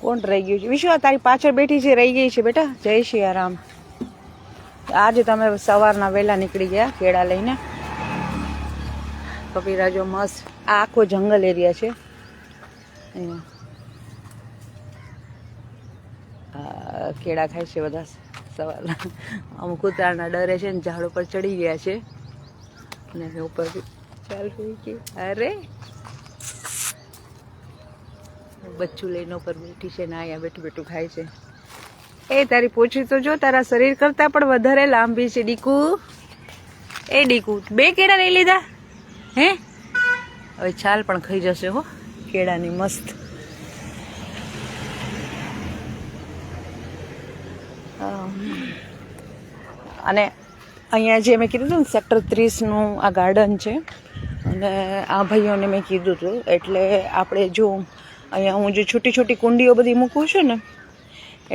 કોણ રહી ગયું છે? વિશ્વા તારી પાછળ બેઠી છે, રહી ગઈ છે બેટા. જય સિયારામ. આજે તમે સવારના વહેલા નીકળી ગયા કેળા લઈને. કપિરાજો મસ્ત. આ આખો જંગલ એરિયા છે અહીંયા. કેળા ખાય છે બધા સવારના. અમુક કૂતરાના ડરે છે ને ઝાડ ઉપર ચડી ગયા છે અને ઉપર ચાલ કે અરે બચ્ચું લઈને ઉપર બેઠી છે ને અહીંયા બેઠું બેઠું ખાય છે. એ તારી પોછી તો જો તારા શરીર કરતા પણ વધારે લાંબી છે ડીકુ. એ ડીકુ 2 કેળા લઈ લીધા હે? હવે છાલ પણ ખાઈ જશે હો કેળાની મસ્ત. અને અહીંયા જે મેં કીધું હતું ને સેક્ટર 30નું આ ગાર્ડન છે અને આ ભાઈઓને મેં કીધું હતું એટલે આપણે જો અહીંયા હું જે છોટી છોટી કુંડીઓ બધી મૂકું છું ને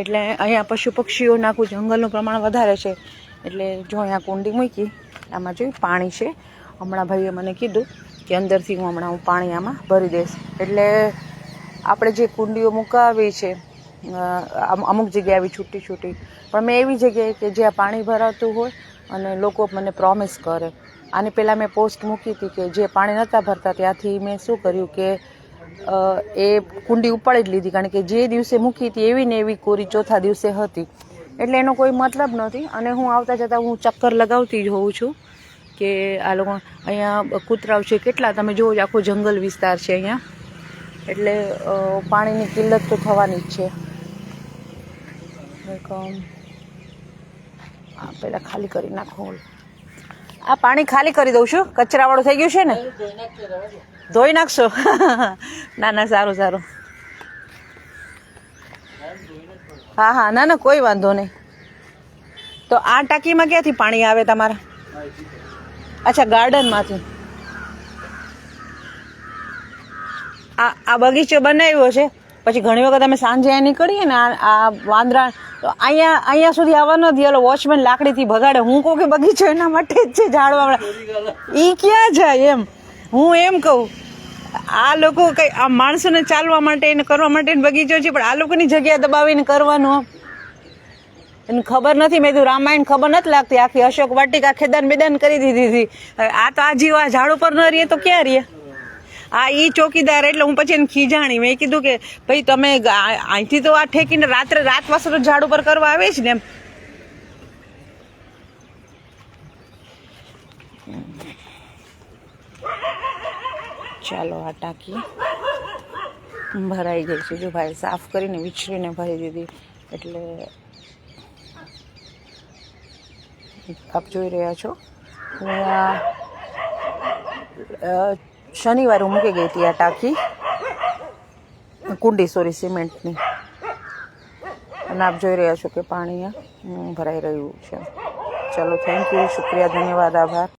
એટલે અહીંયા પશુ પક્ષીઓ નાખું, જંગલનું પ્રમાણ વધારે છે એટલે જો અહીંયા કુંડી મૂકી આમાં જોઈ પાણી છે. હમણાં ભાઈએ મને કીધું કે અંદરથી હું પાણી આમાં ભરી દઈશ એટલે આપણે જે કુંડીઓ મુકાવી છે અમુક જગ્યાએ આવી છૂટી છૂટી પણ મેં એવી જગ્યાએ કે જ્યાં પાણી ભરાતું હોય અને લોકો મને પ્રોમિસ કરે. આની પહેલાં મેં પોસ્ટ મૂકી હતી કે જે પાણી નહોતા ભરતા ત્યાંથી મેં શું કર્યું કે એ કુંડી ઉપાડી જ લીધી કારણ કે જે દિવસે મૂકી હતી એવી ને એવી કોરી ચોથા દિવસે હતી એટલે એનો કોઈ મતલબ નથી. અને હું આવતા જતાં હું ચક્કર લગાવતી જ હોઉં છું કે આ લોકો અહીંયા કૂતરાઓ છે કેટલા, તમે જુઓ આખો જંગલ વિસ્તાર છે અહીંયા એટલે પાણીની કિલ્લત તો થવાની જ છે. પહેલાં ખાલી કરી નાખો. આ પાણી ખાલી કરી દઉં છું, કચરાવાળું થઈ ગયું છે ને, ધોઈ નાખશો? ના ના સારું સારું. હા હા ના ના કોઈ વાંધો નહીં. તો આ ટાંકીમાં ક્યાંથી પાણી આવે તમારા? અચ્છા ગાર્ડનમાંથી. આ બગીચો બનાવ્યો છે પછી ઘણી વખત અમે સાંજે અહીંયા નીકળીએ ને આ વાંદરા તો અહીંયા સુધી આવવા ન દે. ઓલો વોચમેન લાકડીથી ભગાડે. હું કહું કે બગીચો એના માટે જ છે ઝાડવા. એ ક્યાં જાય એમ હું એમ કહું. આ લોકો કઈ આ માણસોને ચાલવા માટે એને કરવા માટે બગીચો છે પણ આ લોકોની જગ્યા દબાવીને કરવાનું એને ખબર નથી. મેં કીધું રામાયણ ખબર નથી લાગતી. આખી અશોક વાટિકા ખેદાન બેદાન કરી દીધી હતી. આ તો આ જીવ આ ઝાડ ઉપર ન રહીએ તો ક્યાં રહીએ? આ ઈ ચોકીદાર એટલે હું પછી એને ખીજાણી. મેં કીધું કે ભાઈ તમે અહીંથી તો આ ઠેકીને રાત વાસો તો ઝાડ ઉપર કરવા આવે છે ને એમ. ચાલો આ ટાંકી ભરાઈ ગઈ છે. જો ભાઈ સાફ કરીને વિછરીને ભરી દીધી એટલે આપ જોઈ રહ્યા છો. શનિવારે હું મૂકી ગઈ હતી આ ટાંકી કુંડી સિમેન્ટની અને આપ જોઈ રહ્યા છો કે પાણી ભરાઈ રહ્યું છે. ચલો થેન્ક યુ, શુક્રિયા, ધન્યવાદ, આભાર.